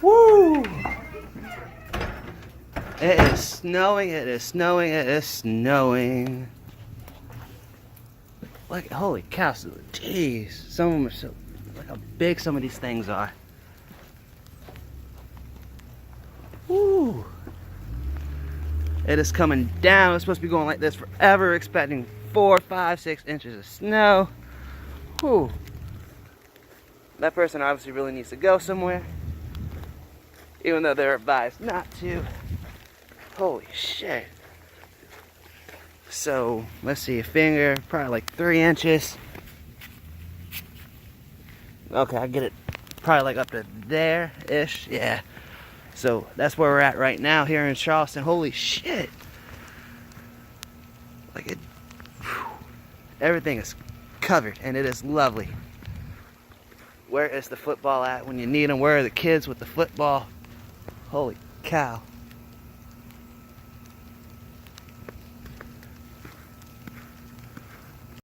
Woo! It is snowing, it is snowing, it is snowing. Like, holy cow, jeez. Some of them are so, look how big some of these things are. Woo! It is coming down. It's supposed to be going like this forever, expecting 4, 5, 6 inches of snow. Whew. That person obviously really needs to go somewhere, even though they're advised not to. Holy shit. So, let's see, a finger, probably like 3 inches. Okay, I get it probably like up to there-ish, yeah. So, that's where we're at right now here in Charleston. Holy shit. Like it, whew, everything is covered and it is lovely. Where is the football at when you need them? Where are the kids with the football? Holy cow.